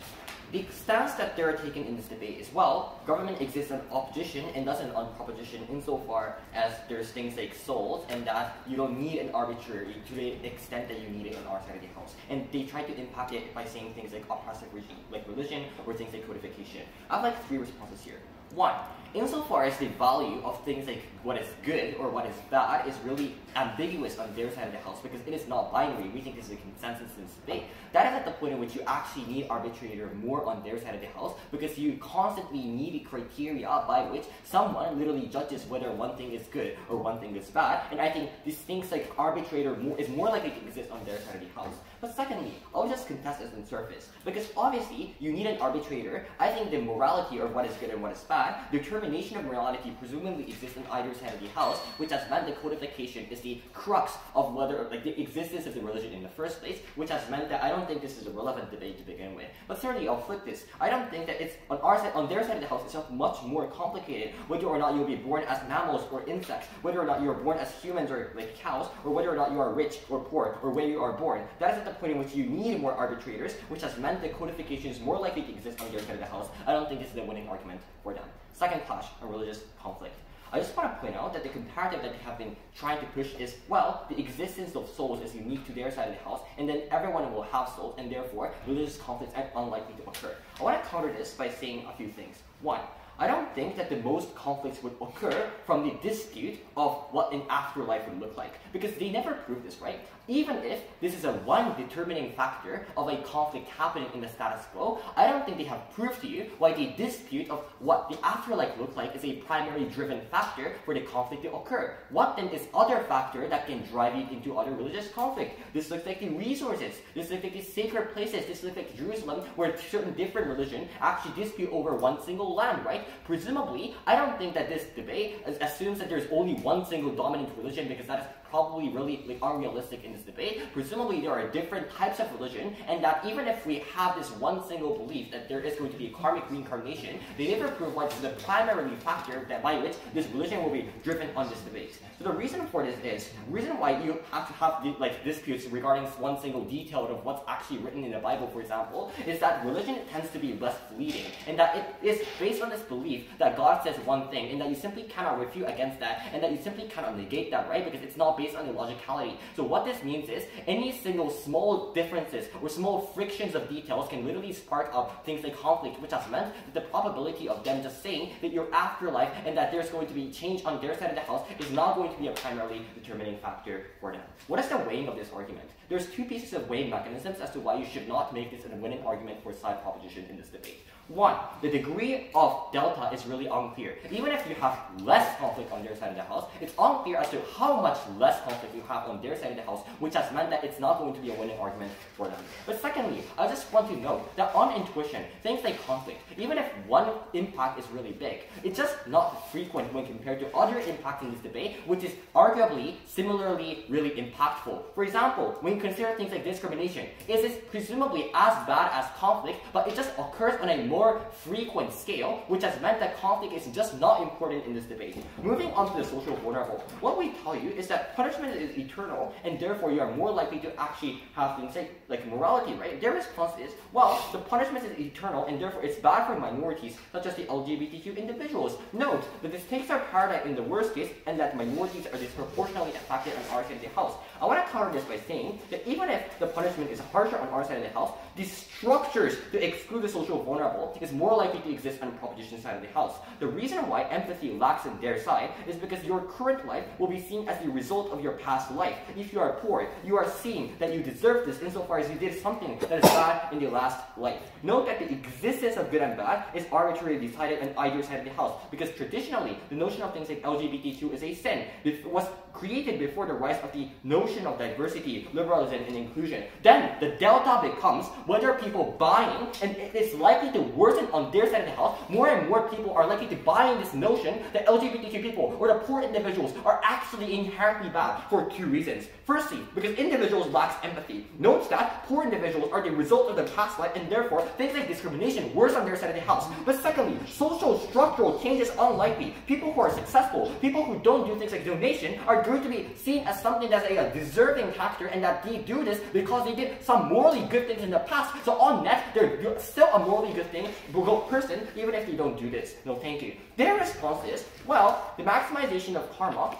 S3: The stance that they're taking in this debate is, well, government exists on opposition and doesn't on proposition insofar as there's things like souls and that you don't need an arbitrary to the extent that you need it on our side of the house. And they try to impact it by saying things like oppressive regime, like religion, or things like codification. I have like 3 responses here. 1, insofar as the value of things like what is good or what is bad is really ambiguous on their side of the house because it is not binary. We think this is a consensus in this debate. That is at the point in which you actually need arbitrator more on their side of the house because you constantly need a criteria by which someone literally judges whether one thing is good or one thing is bad. And I think these things like arbitrator is more likely to exist on their side of the house. But secondly, I'll just contest this on surface because obviously you need an arbitrator. I think the morality of what is good and what is bad, determination of morality presumably exists on either side of the house, which has meant that codification is the crux of whether, like, the existence of the religion in the first place, which has meant that I don't think this is a relevant debate to begin with. But thirdly, I'll flip this. I don't think that it's on our side, on their side of the house, it's not much more complicated whether or not you'll be born as mammals or insects, whether or not you're born as humans or like cows, or whether or not you are rich or poor, or where you are born. That is at the point in which you need more arbitrators, which has meant that codification is more likely to exist on their side of the house. I don't think this is a winning argument for them. Second clash on religious conflict. I just want to point out that the comparative that they have been trying to push is, well, the existence of souls is unique to their side of the house, and then everyone will have souls, and therefore religious conflicts are unlikely to occur. I want to counter this by saying a few things. 1, I don't think that the most conflicts would occur from the dispute of what an afterlife would look like, because they never prove this, right? Even if this is a one determining factor of a conflict happening in the status quo, I don't think they have proved to you why the dispute of what the afterlife looks like is a primary driven factor for the conflict to occur. What then is other factor that can drive you into other religious conflict? This looks like the resources. This looks like the sacred places. This looks like Jerusalem, where certain different religions actually dispute over one single land, right? Presumably, I don't think that this debate assumes that there's only one single dominant religion, because that is probably really unrealistic in this debate. Presumably there are different types of religion, and that even if we have this one single belief that there is going to be a karmic reincarnation, they never prove what is the primary factor that by which this religion will be driven on this debate. So the reason for this is, the reason why you have to have disputes regarding one single detail of what's actually written in the Bible, for example, is that religion tends to be less fleeting, and that it is based on this belief that God says one thing, and that you simply cannot refute against that, and that you simply cannot negate that, right? Because it's not based on the logicality. So what this means is, any single small differences or small frictions of details can literally spark up things like conflict, which has meant that the probability of them just saying that your afterlife and that there's going to be change on their side of the house is not going to be a primarily determining factor for them. What is the weighing of this argument? There's two pieces of weighing mechanisms as to why you should not make this a winning argument for side proposition in this debate. One, the degree of delta is really unclear. Even if you have less conflict on their side of the house, it's unclear as to how much less conflict you have on their side of the house, which has meant that it's not going to be a winning argument for them. But secondly, I just want to note that on intuition, things like conflict, even if one impact is really big, it's just not frequent when compared to other impacts in this debate, which is arguably similarly really impactful. For example, when you consider things like discrimination, it is presumably as bad as conflict, but it just occurs on a more frequent scale, which has meant that conflict is just not important in this debate. Moving on to the social vulnerable, what we tell you is that punishment is eternal, and therefore you are more likely to actually have things like morality, right? Their response is, well, the punishment is eternal, and therefore it's bad for minorities, such as the LGBTQ individuals. Note that this takes our paradigm in the worst case, and that minorities are disproportionately affected on our side of the house. I want to counter this by saying that even if the punishment is harsher on our side of the house, the structures to exclude the social vulnerable is more likely to exist on the proposition side of the house. The reason why empathy lacks on their side is because your current life will be seen as the result of your past life. If you are poor, you are seeing that you deserve this insofar as you did something that is bad in your last life. Note that the existence of good and bad is arbitrarily decided on either side of the house, because traditionally the notion of things like LGBTQ is a sin. It was created before the rise of the notion of diversity, liberalism, and inclusion. Then the delta becomes whether people buying, and it is likely to worsen on their side of the house, more and more people are likely to buy in this notion that LGBTQ people or the poor individuals are actually inherently bad for two reasons. Firstly, because individuals lack empathy. Note that poor individuals are the result of their past life, and therefore things like discrimination worse on their side of the house. But secondly, social structural change is unlikely. People who are successful, people who don't do things like donation, are going to be seen as something that's a deserving factor, and that they do this because they did some morally good things in the past. So on net, they're still a morally good person, even if they don't do this. No, thank you. Their response is, well, the maximization of karma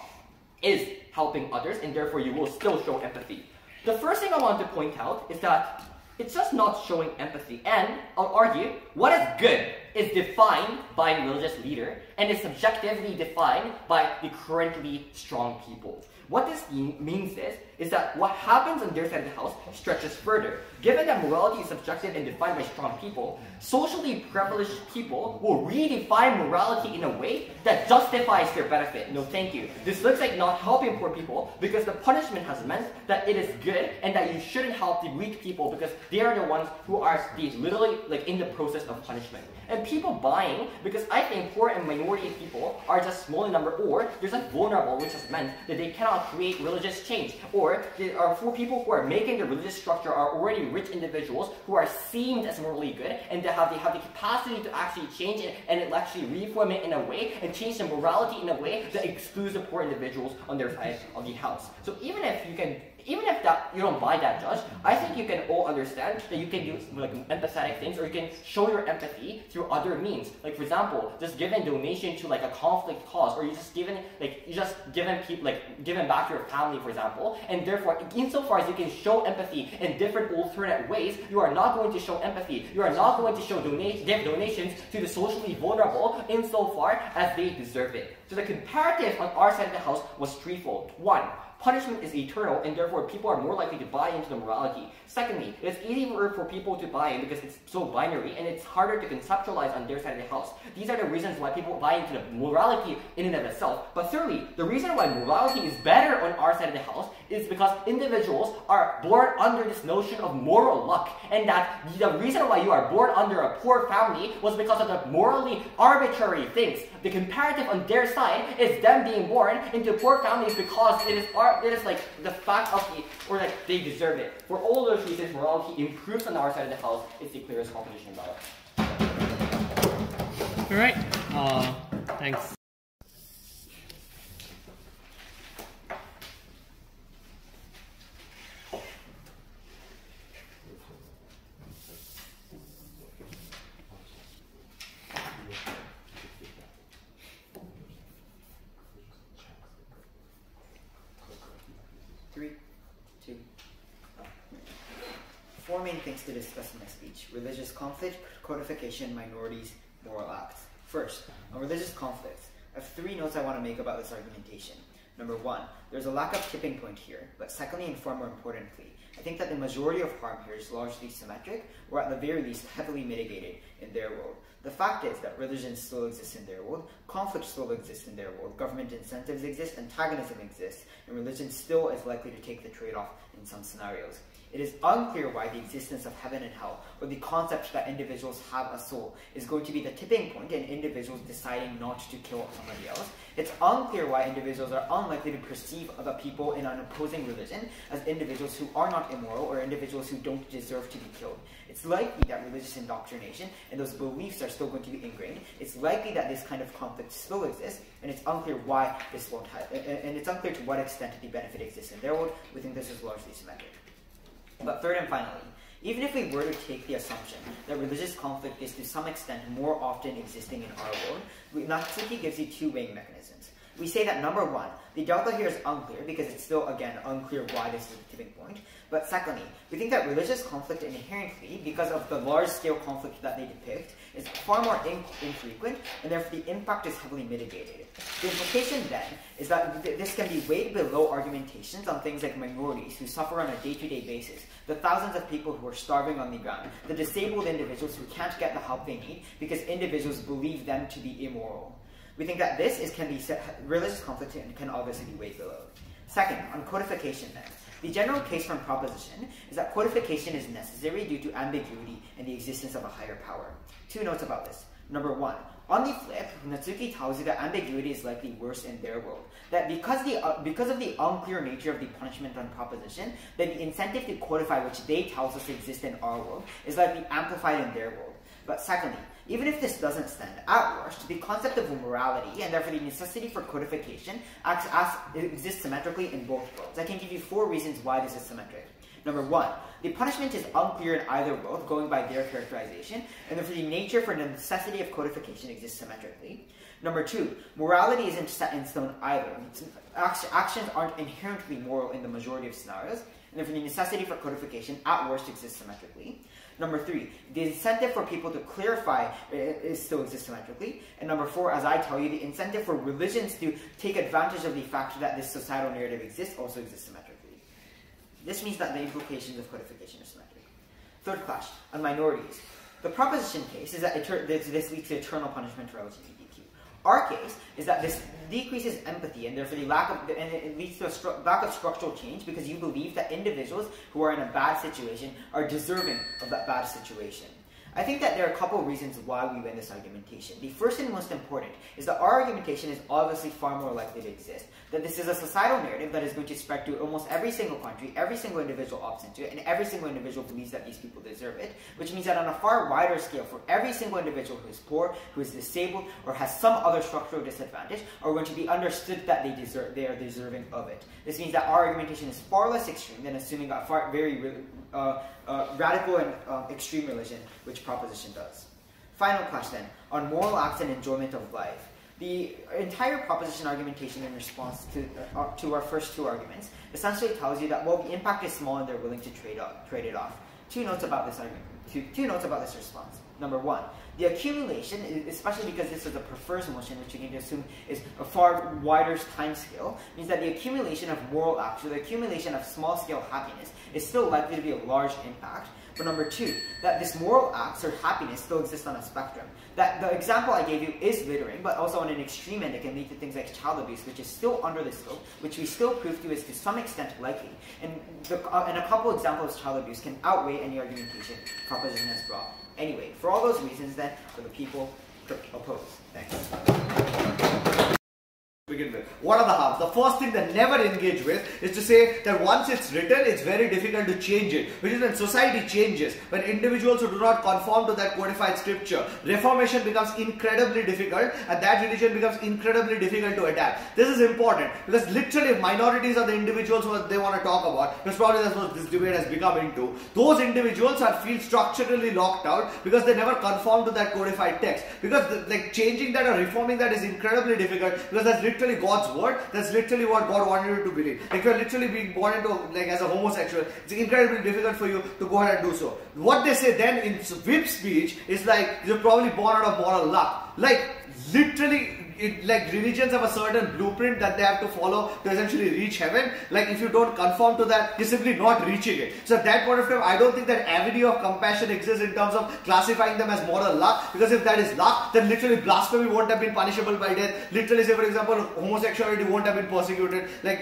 S3: is helping others, and therefore you will still show empathy. The first thing I want to point out is that it's just not showing empathy, and I'll argue what is good is defined by a religious leader and is subjectively defined by the currently strong people. What this means is that what happens on their side of the house stretches further. Given that morality is subjective and defined by strong people, socially privileged people will redefine morality in a way that justifies their benefit. No, thank you. This looks like not helping poor people because the punishment has meant that it is good and that you shouldn't help the weak people because they are the ones who are literally in the process of punishment. And people buying, because I think poor and minority people are just small in number, or they're just vulnerable, which has meant that they cannot create religious change, or they are for people who are making the religious structure are already rich individuals who are seen as morally good, and they have the capacity to actually change it and actually reform it in a way and change the morality in a way that excludes the poor individuals on their side of the house. So even if you don't buy that, Judge, I think you can all understand that you can do empathetic things, or you can show your empathy through other means. Like for example, just giving donation to a conflict cause, or you just giving back to your family, for example. And therefore, insofar as you can show empathy in different alternate ways, you are not going to show empathy. You are not going to show give donations to the socially vulnerable insofar as they deserve it. So the comparative on our side of the house was threefold. One, punishment is eternal, and therefore people are more likely to buy into the morality. Secondly, it's easier for people to buy in because it's so binary, and it's harder to conceptualize on their side of the house. These are the reasons why people buy into the morality in and of itself. But thirdly, the reason why morality is better on our side of the house is because individuals are born under this notion of moral luck, and that the reason why you are born under a poor family was because of the morally arbitrary things. The comparative on their side is them being born into poor families because it is there's like the fact of the, or like they deserve it. For all of those reasons, morality improves on our side of the house. It's the clearest composition about it.
S4: All right. Thanks.
S2: Four main things to discuss in my speech: religious conflict, codification, minorities, moral acts. First, on religious conflicts, I have 3 notes I want to make about this argumentation. Number 1, there's a lack of tipping point here, but secondly and far more importantly, I think that the majority of harm here is largely symmetric, or at the very least heavily mitigated in their world. The fact is that religion still exists in their world, conflict still exists in their world, government incentives exist, antagonism exists, and religion still is likely to take the trade-off in some scenarios. It is unclear why the existence of heaven and hell, or the concept that individuals have a soul, is going to be the tipping point in individuals deciding not to kill somebody else. It's unclear why individuals are unlikely to perceive other people in an opposing religion as individuals who are not immoral or individuals who don't deserve to be killed. It's likely that religious indoctrination and those beliefs are still going to be ingrained. It's likely that this kind of conflict still exists, and it's unclear why this won't have, and it's unclear to what extent the benefit exists in their world. We think this is largely symmetric. But third and finally, even if we were to take the assumption that religious conflict is to some extent more often existing in our world, Natsuki gives you 2 weighing mechanisms. We say that number 1, the delta here is unclear because it's still, again, unclear why this is a tipping point. But secondly, we think that religious conflict inherently, because of the large-scale conflict that they depict, is far more infrequent, and therefore the impact is heavily mitigated. The implication then is that this can be weighed below argumentations on things like minorities who suffer on a day-to-day basis, the thousands of people who are starving on the ground, the disabled individuals who can't get the help they need because individuals believe them to be immoral. We think that religious conflict can obviously be weighed below. Second, on codification then. The general case from proposition is that codification is necessary due to ambiguity and the existence of a higher power. 2 notes about this. Number 1, on the flip, Natsuki tells you that ambiguity is likely worse in their world. That because of the unclear nature of the punishment on proposition, that the incentive to codify which they tells us exists in our world is likely amplified in their world. But secondly, even if this doesn't stand, at worst, the concept of morality, and therefore the necessity for codification, exists symmetrically in both worlds. I can give you 4 reasons why this is symmetric. Number 1, the punishment is unclear in either world, going by their characterization, and therefore the nature for the necessity of codification exists symmetrically. Number 2, morality isn't set in stone either. Actions aren't inherently moral in the majority of scenarios, and therefore the necessity for codification, at worst, exists symmetrically. Number 3, the incentive for people to clarify still exists symmetrically. And number 4, as I tell you, the incentive for religions to take advantage of the fact that this societal narrative exists also exists symmetrically. This means that the implications of codification are symmetric. Third clash, on minorities. The proposition case is that this leads to eternal punishment for LGBTQ. Our case is that this decreases empathy and therefore it leads to a lack of structural change because you believe that individuals who are in a bad situation are deserving of that bad situation. I think that there are a couple of reasons why we win this argumentation. The first and most important is that our argumentation is obviously far more likely to exist. That this is a societal narrative that is going to spread to almost every single country, every single individual opts into it, and every single individual believes that these people deserve it, which means that on a far wider scale, for every single individual who is poor, who is disabled, or has some other structural disadvantage, are going to be understood that they are deserving of it. This means that our argumentation is far less extreme than assuming a very radical and extreme religion, which proposition does. Final clash then, on moral acts and enjoyment of life. The entire proposition argumentation in response to our first 2 arguments essentially tells you that, well, the impact is small and they're willing to trade it off. 2 notes about this argument. Two notes about this response. Number 1, the accumulation, especially because this is a prefers motion, which you can assume is a far wider time scale, means that the accumulation of moral acts, or the accumulation of small-scale happiness, is still likely to be a large impact. But number 2, that this moral acts or happiness still exists on a spectrum. That the example I gave you is littering, but also on an extreme end it can lead to things like child abuse, which is still under the scope, which we still prove to is to some extent likely. And a couple examples of child abuse can outweigh any argumentation proposition has brought. Anyway, for all those reasons then, for the people oppose. Thanks.
S6: begin with. What are the harms? The first thing that never engage with is to say that once it's written, it's very difficult to change it. Which is when society changes, when individuals who do not conform to that codified scripture, reformation becomes incredibly difficult and that religion becomes incredibly difficult to adapt. This is important because literally minorities are the individuals who they want to talk about, because probably that's what this debate has become into. Those individuals feel structurally locked out because they never conform to that codified text. Because like changing that or reforming that is incredibly difficult because that's literally God's word. That's literally what God wanted you to believe. Like you're literally being born into like as a homosexual, it's incredibly difficult for you to go ahead and do so. What they say then in whip speech is like you're probably born out of moral luck. Like literally like religions have a certain blueprint that they have to follow to essentially reach heaven. Like if you don't conform to that, you're simply not reaching it. So at that point of time, I don't think that avenue of compassion exists in terms of classifying them as moral luck, because if that is luck, then literally blasphemy won't have been punishable by death. Literally, say for example, homosexuality won't have been persecuted. Like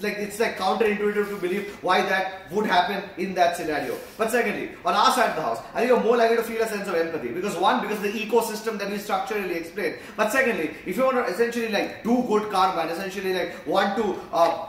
S6: it's like counterintuitive to believe why that would happen in that scenario. But secondly, on our side of the house, I think you're more likely to feel a sense of empathy because one, because of the ecosystem that we structurally explained. But secondly, if you want to essentially like do good karma and essentially like want to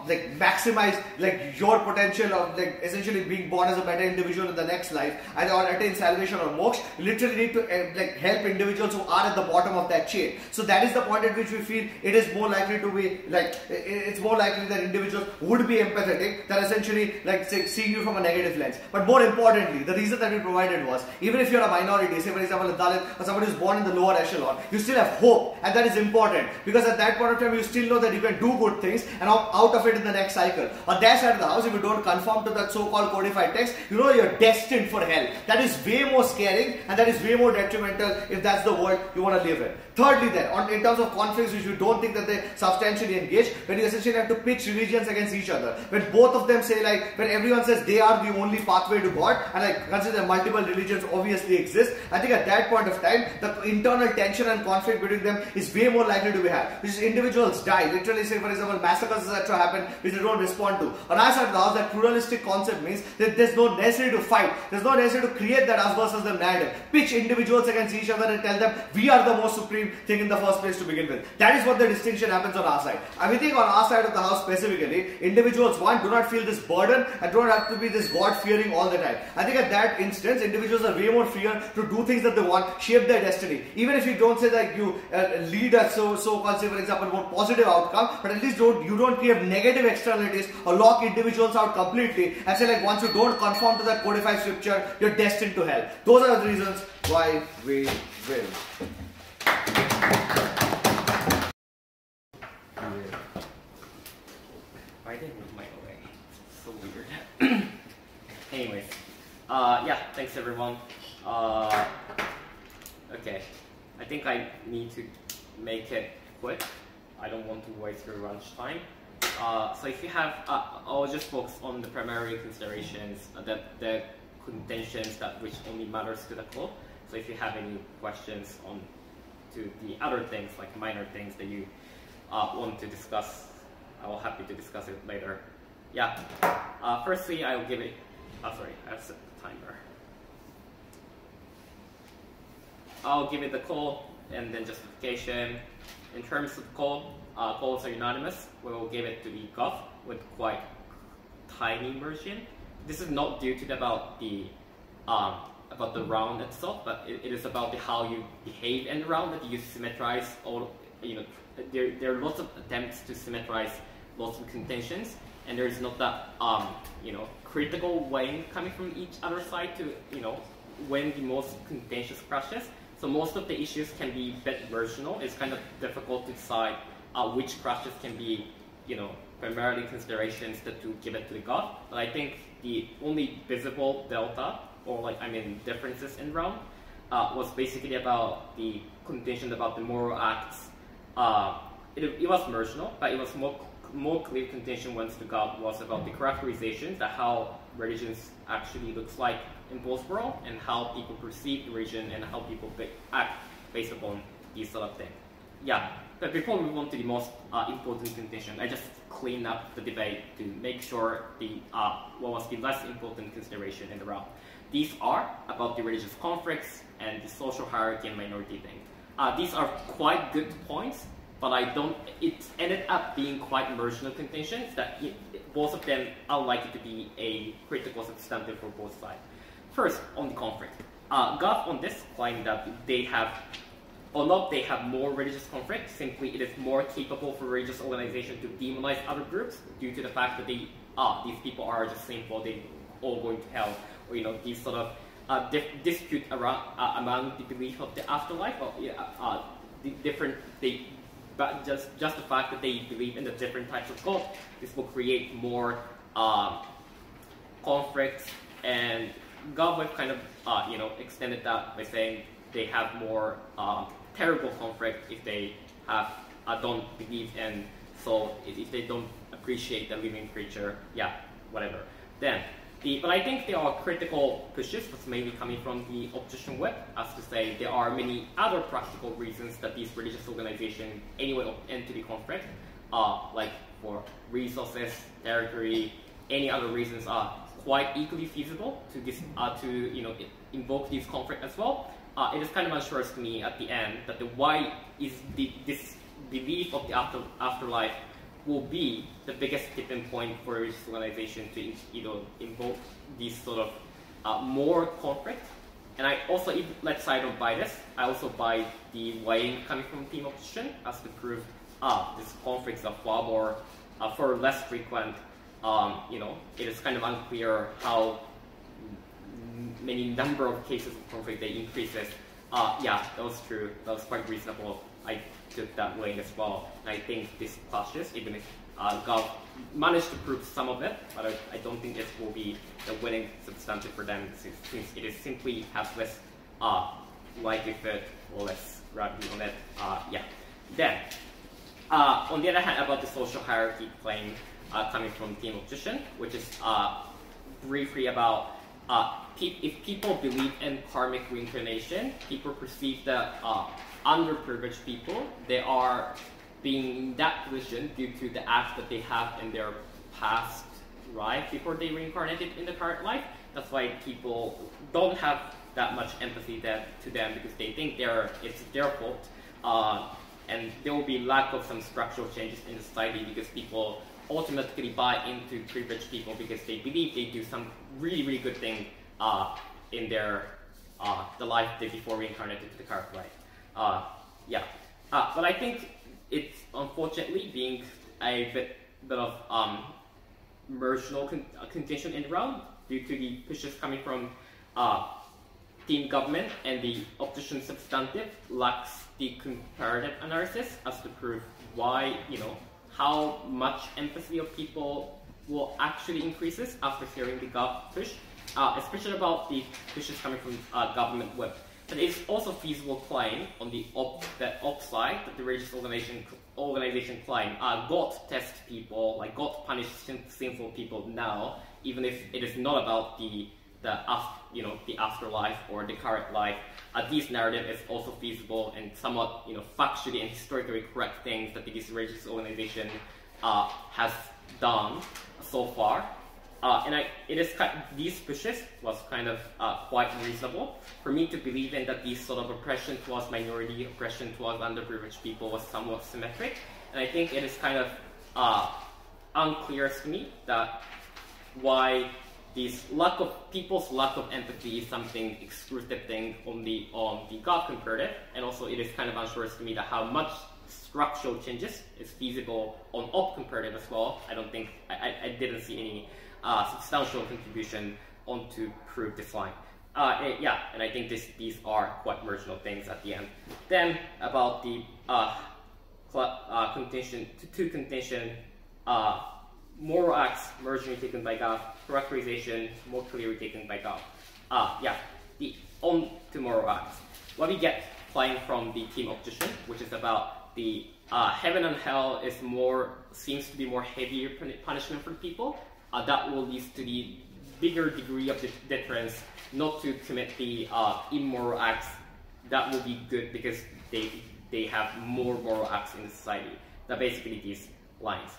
S6: like maximize like your potential of like essentially being born as a better individual in the next life and or attain salvation or moksha, you literally need to like help individuals who are at the bottom of that chain. So that is the point at which we feel it is more likely to be like it's more likely that individuals would be empathetic than essentially like say, seeing you from a negative lens. But more importantly, the reason that we provided was even if you're a minority, say for example a Dalit or somebody who's born in the lower echelon, you still have hope, and that is important. Because at that point of time, you still know that you can do good things and out of it in the next cycle. On that side of the house, if you don't conform to that so-called codified text, you know you're destined for hell. That is way more scaring and that is way more detrimental if that's the world you want to live in. Thirdly then, in terms of conflicts which you don't think that they substantially engage, when you essentially have to pitch religions against each other, when both of them say like, when everyone says they are the only pathway to God, and I consider that multiple religions obviously exist, I think at that point of time, the internal tension and conflict between them is way more likely to be had. Which is individuals die, literally say for example massacres etc. happen which they don't respond to. On our side of the house, that pluralistic concept means that there's no necessity to fight, there's no necessity to create that us versus them narrative. Pitch individuals against each other and tell them we are the most supreme thing in the first place to begin with. That is what the distinction happens on our side. And we think on our side of the house specifically, individuals one, do not feel this burden and don't have to be this God-fearing all the time. I think at that instance, individuals are way more freer to do things that they want, shape their destiny. Even if you don't say that you lead a so-called say for example more positive outcome, but at least you don't create negative externalities or lock individuals out completely and say like once you don't conform to that codified scripture, you're destined to hell. Those are the reasons why we win.
S7: Why did I move my away? So weird. Anyways, yeah, thanks everyone. Okay, I think I need to make it quick. I don't want to waste your lunch time. So if you have, I'll just focus on the primary considerations, the contentions that which only matters to the code. So if you have any questions on to the other things, like minor things that you want to discuss, I will happy to discuss it later. Yeah. Firstly, I'll give it. Sorry, I've set the timer. I'll give it the call and then justification. In terms of call, calls are unanimous. We will give it to the gov with quite tiny version. This is not due to about the round itself, but it is about how you behave in the round, that you symmetrize all. There are lots of attempts to symmetrize lots of contentions, and there is not that critical weighing coming from each other side to when the most contentious crashes. So most of the issues can be a bit versional. It's kind of difficult to decide which crashes can be, primarily considerations to give it to the god. But I think the only visible delta, or differences in round, was basically about the contention about the moral acts. It was marginal, but it was more clear contention once the god was about the characterizations, that how religions actually looks like in both world, and how people perceive the religion, and how people act based upon these sort of things. Yeah, but before we move on to the most important contention, I just clean up the debate to make sure the what was the less important consideration in the round. These are about the religious conflicts and the social hierarchy and minority thing. These are quite good points, but it ended up being quite marginal contentions that both of them are likely to be a critical substantive for both sides. First, on the conflict. Goff on this claim that they have more religious conflict, simply it is more capable for religious organization to demonize other groups due to the fact that these people are just sinful, they all going to hell, or these sort of dispute around among the belief of the afterlife, or but just the fact that they believe in the different types of God, this will create more conflicts, and God will kind of extended that by saying they have more terrible conflict if they have don't believe, and so if they don't appreciate the living creature, whatever. But I think there are critical pushes that's mainly coming from the opposition web, as to say there are many other practical reasons that these religious organizations anyway enter the conflict, like for resources, territory, any other reasons are quite equally feasible to invoke these conflict as well. It is kind of unsure to me at the end that why is this belief of the afterlife will be the biggest tipping point for religious organization to invoke these sort of more conflict. And I also, let's say I don't buy this, I also buy the weighing coming from team opposition as to prove these conflicts are far more, far less frequent. It is kind of unclear how many number of cases of conflict they increases. That was true. That was quite reasonable. I took that weighing as well. And I think this clashes, even if Gov managed to prove some of it, but I don't think this will be the winning substantive for them, since it is simply has less likelihood or less gravity on it. Then, on the other hand, about the social hierarchy claim coming from team opposition, which is briefly about if people believe in karmic reincarnation, people perceive that underprivileged people, they are being in that position due to the acts that they have in their past life before they reincarnated in the current life. That's why people don't have that much empathy to them, because they think it's their fault, and there will be lack of some structural changes in society because people automatically buy into privileged people because they believe they do some really, really good thing in their the life they before reincarnated to the current life. But I think it's unfortunately being a bit of marginal contention in the realm due to the pushes coming from team government, and the opposition substantive lacks the comparative analysis as to prove why, how much empathy of people will actually increases after hearing the gov push, especially about the pushes coming from government web. But it's also feasible claim on the op side that the religious organization claim God test people, like God punish sinful people now, even if it is not about the afterlife or the current life. This narrative is also feasible and somewhat factually and historically correct things that this religious organization has done so far. These pushes was kind of quite reasonable for me to believe in, that these sort of oppression towards minority, oppression towards underprivileged people was somewhat symmetric. And I think it is kind of unclear to me that why people's lack of empathy is something exclusive thing on the God comparative, and also it is kind of unsure to me that how much structural changes is feasible on op comparative as well. I don't think I didn't see any substantial contribution onto prove this line. And I think these are quite marginal things at the end. Then about the contention, moral acts marginally taken by God, characterization more clearly taken by God. On to moral acts. What we get playing from the team opposition, which is about the heaven and hell seems to be more heavier punishment for people. That will lead to the bigger degree of deterrence not to commit the immoral acts. That will be good because they have more moral acts in society. That basically these lines.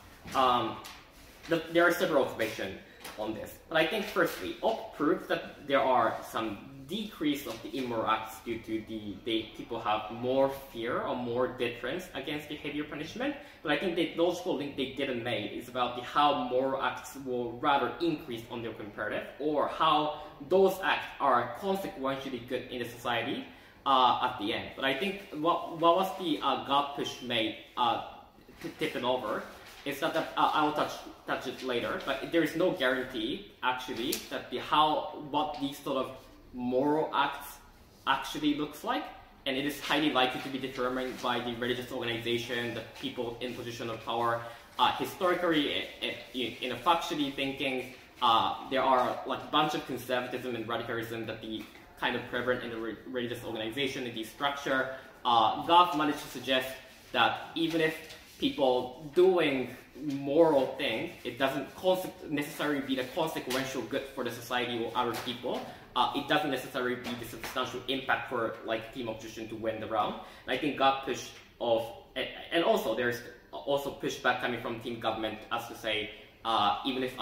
S7: There are several observations. on this. But I think firstly, Op proves that there are some decrease of the immoral acts due to people have more fear or more deterrence against behavior punishment. But I think the logical link they didn't make is about how moral acts will rather increase on their comparative, or how those acts are consequentially good in the society at the end. But I think what was the God push made to tip it over is that I will touch it later, but there is no guarantee actually that what these sort of moral acts actually looks like, and it is highly likely to be determined by the religious organization, the people in position of power. Historically, in a factually thinking, there are like a bunch of conservatism and radicalism that the kind of prevalent in the religious organization, in the structure. God managed to suggest that even if people doing moral things, it doesn't necessarily be the consequential good for the society or other people. It doesn't necessarily be the substantial impact for like team opposition to win the round. And I think God push of, and also there's also pushback coming from team government as to say, even if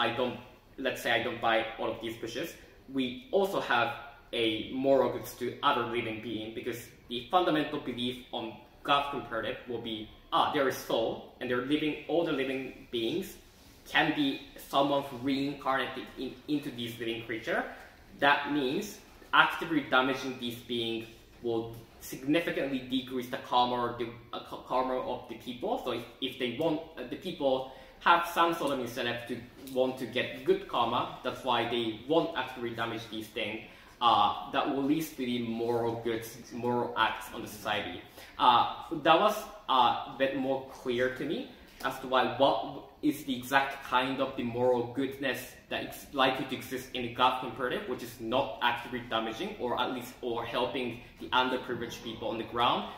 S7: let's say I don't buy all of these pushes, we also have a moral goods to other living being, because the fundamental belief on God comparative will be, there is soul, and all the living beings can be someone reincarnated into these living creature. That means actively damaging these beings will significantly decrease the karma of the people. So if they want, the people have some sort of incentive to want to get good karma, that's why they won't actively damage these things. That will lead to the moral acts on the society. That was a bit more clear to me as to what is the exact kind of the moral goodness that is likely to exist in the God comparative, which is not actively damaging or at least helping the underprivileged people on the ground,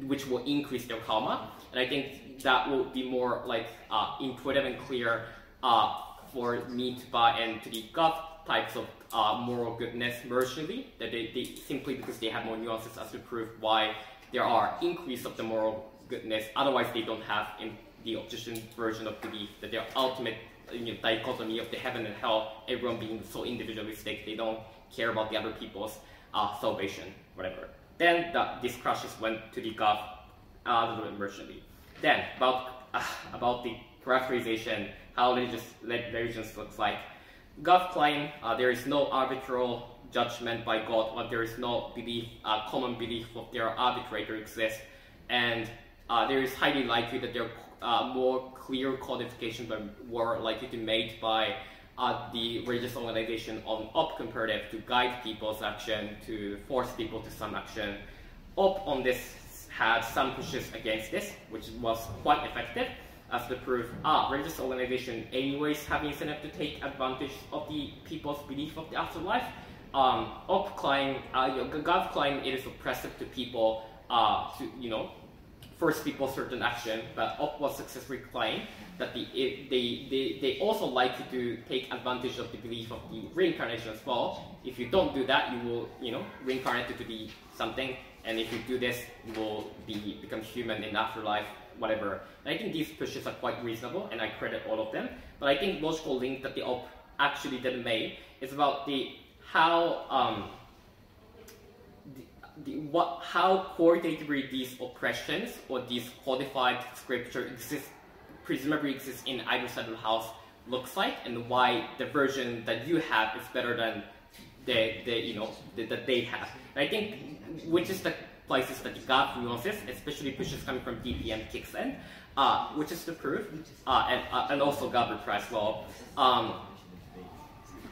S7: which will increase their karma. And I think that will be more like intuitive and clear for me to buy into the God types of moral goodness mergingly, that they simply because they have more nuances as to prove why there are increase of the moral goodness. Otherwise, they don't have in the opposition version of belief that their ultimate dichotomy of the heaven and hell, everyone being so individualistic, they don't care about the other people's salvation, whatever. Then these crushes went to the God mergingly. Then about the characterization, how religions looks like. God claim there is no arbitral judgment by God, or there is no common belief of their arbitrator exists, and there is highly likely that there are more clear codifications were likely to be made by the religious organization on Op comparative to guide people's action, to force people to some action. Op on this had some pushes against this, which was quite effective. As to prove, religious organization anyways have incentive to take advantage of the people's belief of the afterlife. Op claim, God claim it is oppressive to people to force people certain action, but Op was successfully claimed that they also likely to take advantage of the belief of the reincarnation as well. If you don't do that, you will reincarnate to be something, and if you do this, you will become human in afterlife, whatever. And I think these pushes are quite reasonable, and I credit all of them. But I think logical link that the Op actually didn't make is about how qualitatively these oppressions or these codified scripture presumably exist in either side of the house looks like, and why the version that you have is better than that they have. And I think which is the places that the God nuances, especially pushes coming from DPM kicks in, which is the proof, and also God reprised law.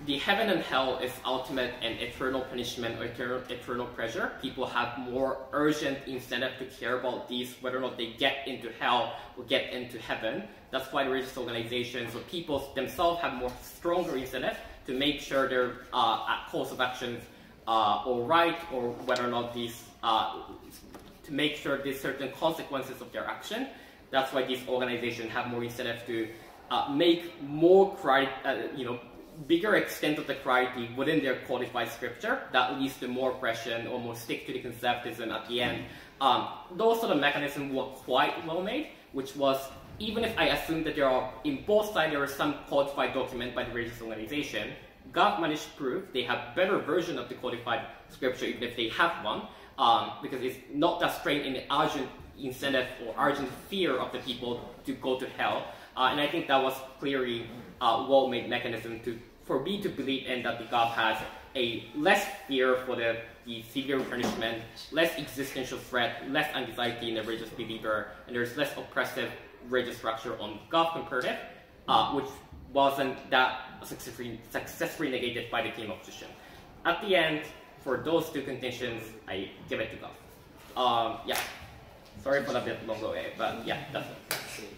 S7: The heaven and hell is ultimate and eternal punishment or eternal pressure. People have more urgent incentive to care about these, whether or not they get into hell or get into heaven. That's why religious organizations or people themselves have more stronger incentive to make sure their course of actions are right, or whether or not these to make sure there's certain consequences of their action. That's why these organizations have more incentive to make more bigger extent of the clarity within their codified scripture that leads to more oppression or more stick to the conservatism at the end. Those sort of mechanisms were quite well made, which was even if I assume that there are, in both sides, there is some codified document by the religious organization, God managed to prove they have better version of the codified scripture, even if they have one, because it's not that strained in the urgent incentive or urgent fear of the people to go to hell. And I think that was clearly a well-made mechanism for me to believe in that the God has a less fear for the severe punishment, less existential threat, less anxiety in the religious believer, and there's less oppressive religious structure on God comparative, which wasn't that successfully negated by the King of Jushin. At the end, for those two conditions, I give it to God. Yeah. Sorry for the bit long way, but yeah, that's it.